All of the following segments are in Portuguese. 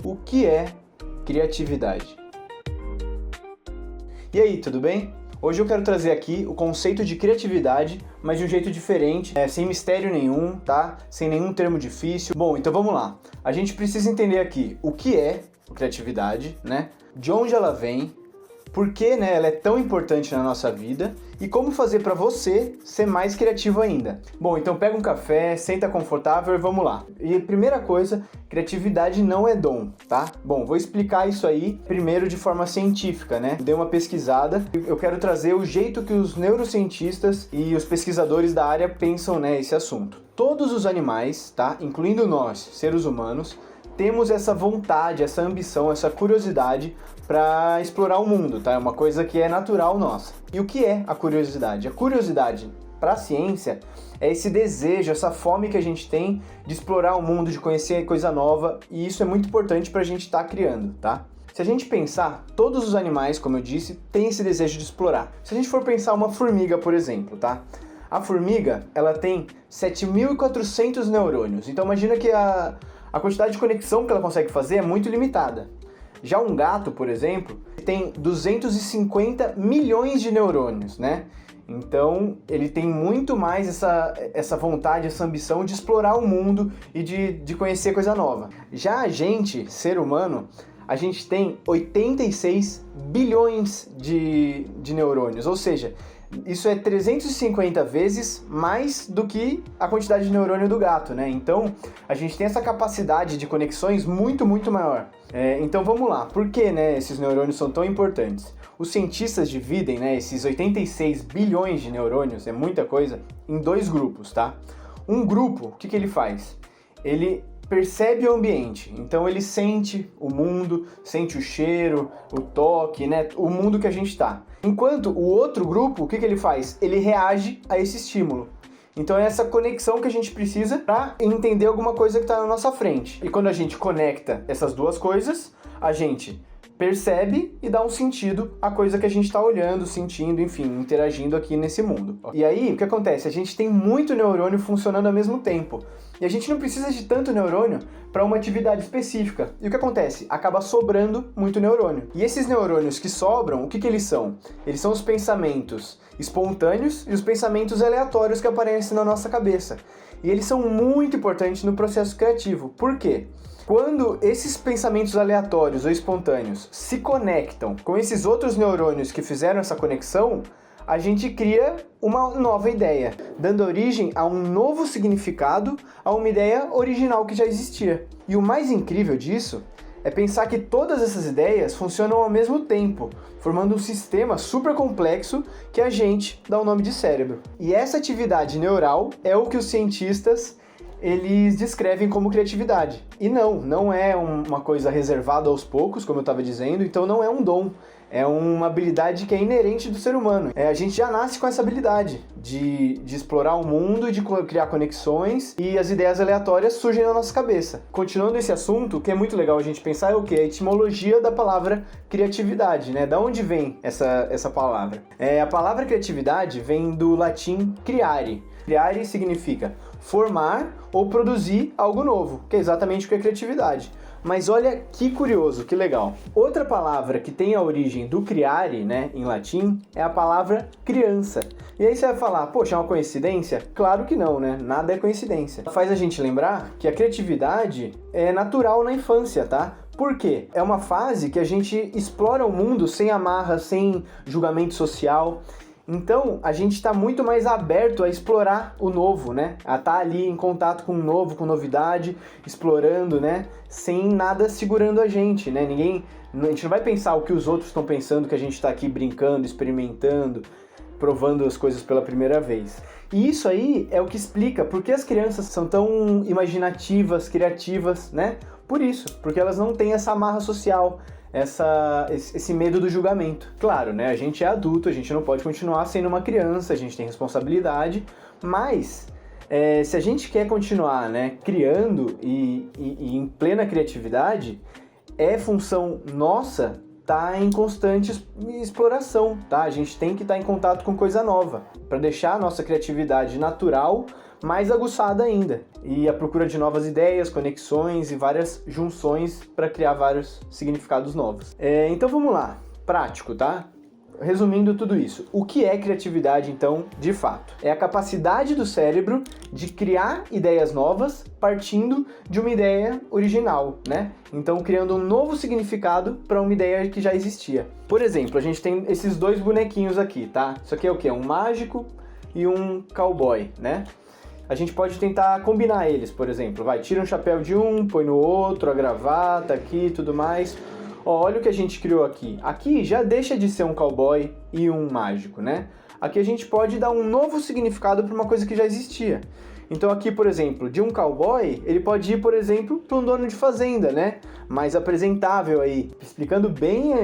o que é criatividade. E aí, tudo bem? Hoje eu quero trazer aqui o conceito de criatividade, mas de um jeito diferente, sem mistério nenhum, tá? Sem nenhum termo difícil. Bom, então vamos lá. A gente precisa entender aqui o que é criatividade, né? De onde ela vem, por que, né, ela é tão importante na nossa vida e como fazer para você ser mais criativo ainda. Bom, então pega um café, senta confortável e vamos lá. E primeira coisa, criatividade não é dom, tá? Bom, vou explicar isso aí primeiro de forma científica, né? Dei uma pesquisada, eu quero trazer o jeito que os neurocientistas e os pesquisadores da área pensam, né, esse assunto. Todos os animais, tá, incluindo nós, seres humanos, temos essa vontade, essa ambição, essa curiosidade para explorar o mundo, tá? É uma coisa que é natural nossa. E o que é a curiosidade? A curiosidade, para a ciência, é esse desejo, essa fome que a gente tem de explorar o mundo, de conhecer coisa nova, e isso é muito importante para a gente estar criando, tá? Se a gente pensar, todos os animais, como eu disse, têm esse desejo de explorar. Se a gente for pensar uma formiga, por exemplo, tá? A formiga, ela tem 7.400 neurônios. Então imagina que a quantidade de conexão que ela consegue fazer é muito limitada. Já um gato, por exemplo, tem 250 milhões de neurônios, né? Então, ele tem muito mais essa vontade, essa ambição de explorar o mundo e de conhecer coisa nova. Já a gente, ser humano, a gente tem 86 bilhões de neurônios, ou seja, isso é 350 vezes mais do que a quantidade de neurônio do gato, né? Então, a gente tem essa capacidade de conexões muito, muito maior. Então, vamos lá. Por que, né, esses neurônios são tão importantes? Os cientistas dividem, né, esses 86 bilhões de neurônios, é muita coisa, em dois grupos, tá? Um grupo, o que ele faz? Ele percebe o ambiente, então ele sente o mundo, sente o cheiro, o toque, né, o mundo que a gente está. Enquanto o outro grupo, o que ele faz? Ele reage a esse estímulo. Então é essa conexão que a gente precisa para entender alguma coisa que está na nossa frente. E quando a gente conecta essas duas coisas, a gente percebe e dá um sentido à coisa que a gente está olhando, sentindo, enfim, interagindo aqui nesse mundo. E aí, o que acontece? A gente tem muito neurônio funcionando ao mesmo tempo. E a gente não precisa de tanto neurônio para uma atividade específica. E o que acontece? Acaba sobrando muito neurônio. E esses neurônios que sobram, o que eles são? Eles são os pensamentos espontâneos e os pensamentos aleatórios que aparecem na nossa cabeça. E eles são muito importantes no processo criativo. Por quê? Quando esses pensamentos aleatórios ou espontâneos se conectam com esses outros neurônios que fizeram essa conexão, a gente cria uma nova ideia, dando origem a um novo significado, a uma ideia original que já existia. E o mais incrível disso é pensar que todas essas ideias funcionam ao mesmo tempo, formando um sistema super complexo que a gente dá o nome de cérebro. E essa atividade neural é o que os cientistas eles descrevem como criatividade. E não é uma coisa reservada aos poucos, como eu estava dizendo, então não é um dom. É uma habilidade que é inerente do ser humano. A gente já nasce com essa habilidade de explorar o mundo, de criar conexões, e as ideias aleatórias surgem na nossa cabeça. Continuando esse assunto, o que é muito legal a gente pensar é o quê? A etimologia da palavra criatividade, né? Da onde vem essa palavra? A palavra criatividade vem do latim criare. Criare significa formar ou produzir algo novo, que é exatamente o que é criatividade. Mas olha que curioso, que legal. Outra palavra que tem a origem do criare, né, em latim, é a palavra criança. E aí você vai falar, poxa, é uma coincidência? Claro que não, né? Nada é coincidência. Faz a gente lembrar que a criatividade é natural na infância, tá? Por quê? É uma fase que a gente explora o mundo sem amarra, sem julgamento social. Então, a gente está muito mais aberto a explorar o novo, né? A estar ali em contato com o novo, com novidade, explorando, né? Sem nada segurando a gente, né? A gente não vai pensar o que os outros estão pensando, que a gente está aqui brincando, experimentando, provando as coisas pela primeira vez. E isso aí é o que explica por que as crianças são tão imaginativas, criativas, né? Por isso, porque elas não têm essa amarra social, esse medo do julgamento. Claro, né? A gente é adulto, a gente não pode continuar sendo uma criança, a gente tem responsabilidade, mas se a gente quer continuar, né, criando e em plena criatividade, é função nossa tá em constante exploração, tá? A gente tem que estar em contato com coisa nova, para deixar a nossa criatividade natural, mais aguçada ainda. E a procura de novas ideias, conexões e várias junções para criar vários significados novos. Então vamos lá, prático, tá? Resumindo tudo isso, o que é criatividade, então, de fato? É a capacidade do cérebro de criar ideias novas partindo de uma ideia original, né? Então, criando um novo significado para uma ideia que já existia. Por exemplo, a gente tem esses dois bonequinhos aqui, tá? Isso aqui é o quê? Um mágico e um cowboy, né? A gente pode tentar combinar eles, por exemplo. Tira um chapéu de um, põe no outro, a gravata aqui e tudo mais. Olha o que a gente criou aqui. Aqui já deixa de ser um cowboy e um mágico, né? Aqui a gente pode dar um novo significado para uma coisa que já existia. Então aqui, por exemplo, de um cowboy, ele pode ir, por exemplo, para um dono de fazenda, né? Mais apresentável aí, explicando bem,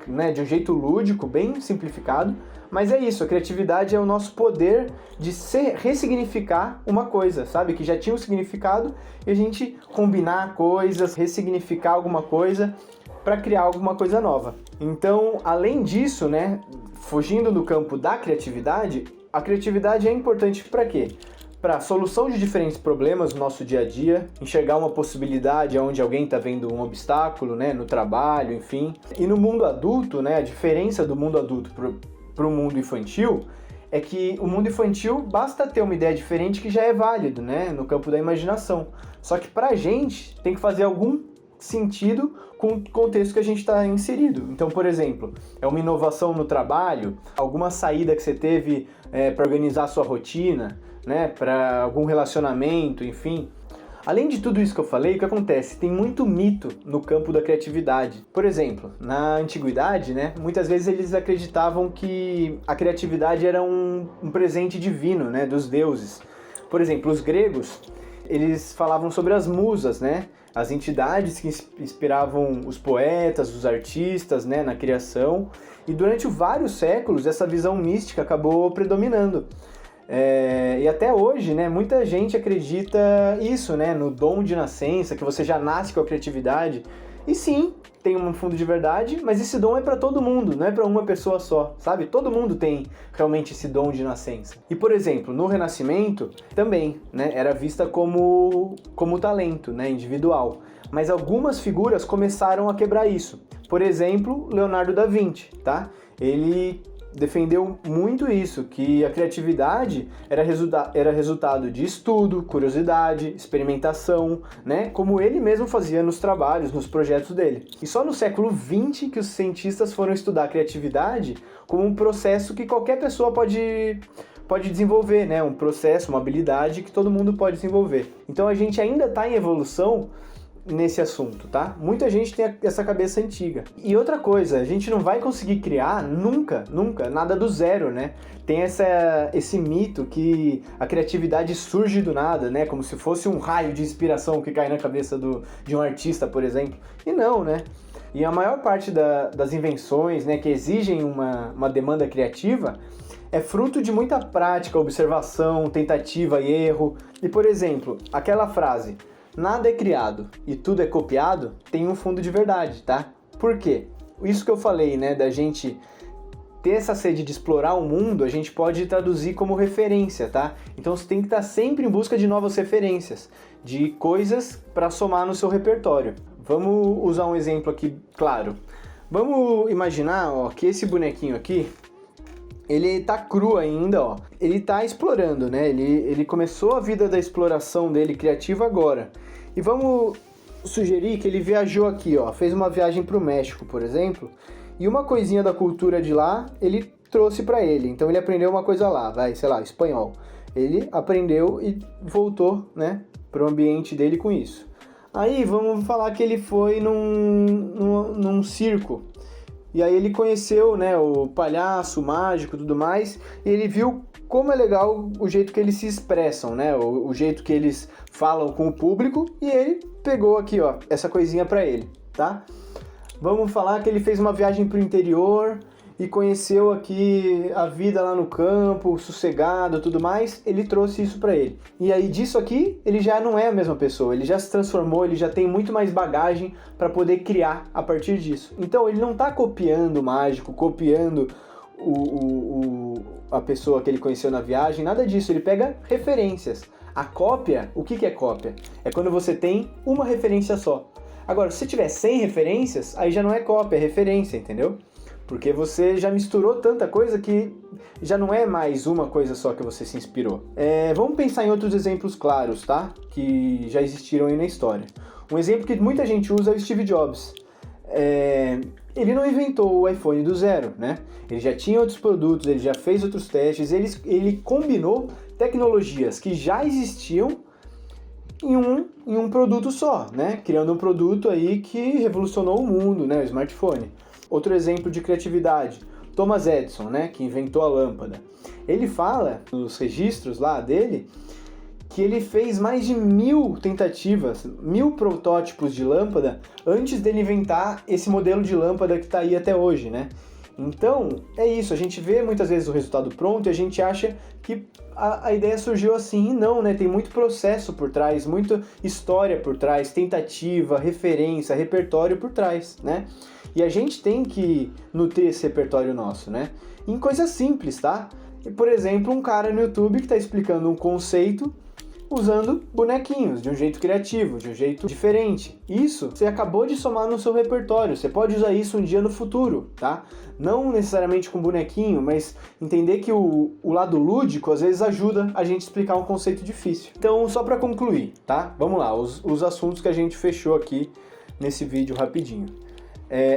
né, de um jeito lúdico, bem simplificado. Mas é isso, a criatividade é o nosso poder de ressignificar uma coisa, sabe? Que já tinha um significado e a gente combinar coisas, ressignificar alguma coisa para criar alguma coisa nova. Então, além disso, né, fugindo do campo da criatividade, a criatividade é importante para quê? Para solução de diferentes problemas no nosso dia a dia, enxergar uma possibilidade onde alguém está vendo um obstáculo, né, no trabalho, enfim. E no mundo adulto, né, a diferença do mundo adulto para o mundo infantil é que o mundo infantil basta ter uma ideia diferente que já é válido, né, no campo da imaginação. Só que para a gente tem que fazer algum sentido com o contexto que a gente está inserido. Então, por exemplo, é uma inovação no trabalho, alguma saída que você teve para organizar a sua rotina, né, para algum relacionamento, enfim. Além de tudo isso que eu falei, o que acontece? Tem muito mito no campo da criatividade. Por exemplo, na antiguidade, né, muitas vezes eles acreditavam que a criatividade era um presente divino, né, dos deuses. Por exemplo, os gregos, eles falavam sobre as musas, né, as entidades que inspiravam os poetas, os artistas, né, na criação. E durante vários séculos, essa visão mística acabou predominando. E até hoje, né, muita gente acredita isso, né, no dom de nascença, que você já nasce com a criatividade. E sim, tem um fundo de verdade, mas esse dom é para todo mundo, não é para uma pessoa só, sabe? Todo mundo tem realmente esse dom de nascença. E, por exemplo, no Renascimento, também, né, era vista como talento, né, individual. Mas algumas figuras começaram a quebrar isso. Por exemplo, Leonardo da Vinci, tá? Ele defendeu muito isso, que a criatividade era resultado de estudo, curiosidade, experimentação, né? Como ele mesmo fazia nos trabalhos, nos projetos dele. E só no século XX que os cientistas foram estudar a criatividade como um processo que qualquer pessoa pode desenvolver, né? Um processo, uma habilidade que todo mundo pode desenvolver. Então a gente ainda está em evolução nesse assunto, tá? Muita gente tem essa cabeça antiga. E outra coisa, a gente não vai conseguir criar nunca, nada do zero, né? Tem esse mito que a criatividade surge do nada, né? Como se fosse um raio de inspiração que cai na cabeça de um artista, por exemplo. E não, né? E a maior parte das invenções, né, que exigem uma demanda criativa é fruto de muita prática, observação, tentativa e erro. E, por exemplo, aquela frase: nada é criado e tudo é copiado, tem um fundo de verdade, tá? Por quê? Isso que eu falei, né, da gente ter essa sede de explorar o mundo, a gente pode traduzir como referência, tá? Então você tem que estar sempre em busca de novas referências, de coisas para somar no seu repertório. Vamos usar um exemplo aqui, claro. Vamos imaginar, ó, que esse bonequinho aqui, ele tá cru ainda, ó. Ele tá explorando, né? Ele começou a vida da exploração dele criativa agora. E vamos sugerir que ele viajou aqui, ó. Fez uma viagem pro México, por exemplo. E uma coisinha da cultura de lá, ele trouxe pra ele. Então ele aprendeu uma coisa lá, sei lá, espanhol. Ele aprendeu e voltou, né, pro ambiente dele com isso. Aí vamos falar que ele foi num circo. E aí ele conheceu, né, o palhaço, o mágico e tudo mais, e ele viu como é legal o jeito que eles se expressam, né, o jeito que eles falam com o público, e ele pegou aqui, ó, essa coisinha pra ele, tá? Vamos falar que ele fez uma viagem pro interior e conheceu aqui a vida lá no campo, sossegado, tudo mais, ele trouxe isso pra ele. E aí disso aqui, ele já não é a mesma pessoa, ele já se transformou, ele já tem muito mais bagagem para poder criar a partir disso. Então ele não tá copiando o mágico, copiando a pessoa que ele conheceu na viagem, nada disso, ele pega referências. A cópia, o que é cópia? É quando você tem uma referência só. Agora, se tiver 100 referências, aí já não é cópia, é referência, entendeu? Porque você já misturou tanta coisa que já não é mais uma coisa só que você se inspirou. Vamos pensar em outros exemplos claros, tá? Que já existiram aí na história. Um exemplo que muita gente usa é o Steve Jobs. Ele não inventou o iPhone do zero, né? Ele já tinha outros produtos, ele já fez outros testes, ele combinou tecnologias que já existiam em um produto só, né? Criando um produto aí que revolucionou o mundo, né? O smartphone. Outro exemplo de criatividade, Thomas Edison, né? Que inventou a lâmpada. Ele fala nos registros lá dele que ele fez mais de 1000 tentativas, 1000 protótipos de lâmpada antes dele inventar esse modelo de lâmpada que está aí até hoje, né? Então, é isso, a gente vê muitas vezes o resultado pronto e a gente acha que a ideia surgiu assim, e não, né? Tem muito processo por trás, muita história por trás, tentativa, referência, repertório por trás, né? E a gente tem que nutrir esse repertório nosso, né? Em coisas simples, tá? Por exemplo, um cara no YouTube que está explicando um conceito usando bonequinhos, de um jeito criativo, de um jeito diferente. Isso você acabou de somar no seu repertório, você pode usar isso um dia no futuro, tá? Não necessariamente com bonequinho, mas entender que o lado lúdico às vezes ajuda a gente a explicar um conceito difícil. Então, só para concluir, tá? Vamos lá, os assuntos que a gente fechou aqui nesse vídeo rapidinho.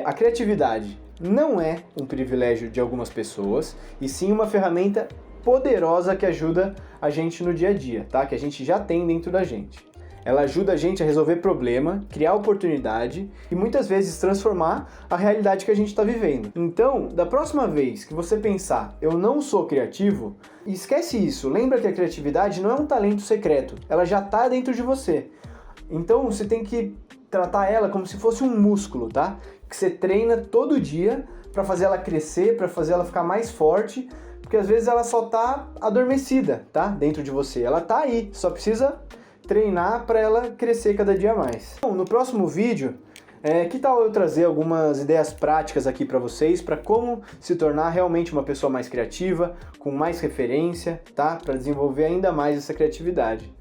A criatividade não é um privilégio de algumas pessoas, e sim uma ferramenta poderosa que ajuda a gente no dia a dia, tá? Que a gente já tem dentro da gente. Ela ajuda a gente a resolver problema, criar oportunidade e muitas vezes transformar a realidade que a gente está vivendo. Então, da próxima vez que você pensar, eu não sou criativo, esquece isso. Lembra que a criatividade não é um talento secreto, ela já está dentro de você. Então, você tem que tratar ela como se fosse um músculo, tá? Que você treina todo dia para fazer ela crescer, para fazer ela ficar mais forte, porque às vezes ela só tá adormecida, tá? Dentro de você. Ela tá aí, só precisa treinar para ela crescer cada dia mais. Bom, no próximo vídeo, que tal eu trazer algumas ideias práticas aqui para vocês, para como se tornar realmente uma pessoa mais criativa, com mais referência, tá? Para desenvolver ainda mais essa criatividade.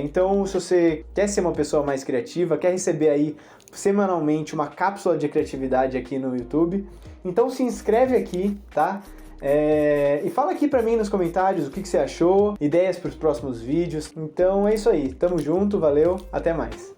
Então, se você quer ser uma pessoa mais criativa, quer receber aí semanalmente uma cápsula de criatividade aqui no YouTube, então se inscreve aqui, tá? E fala aqui pra mim nos comentários o que você achou, ideias para os próximos vídeos. Então é isso aí, tamo junto, valeu, até mais.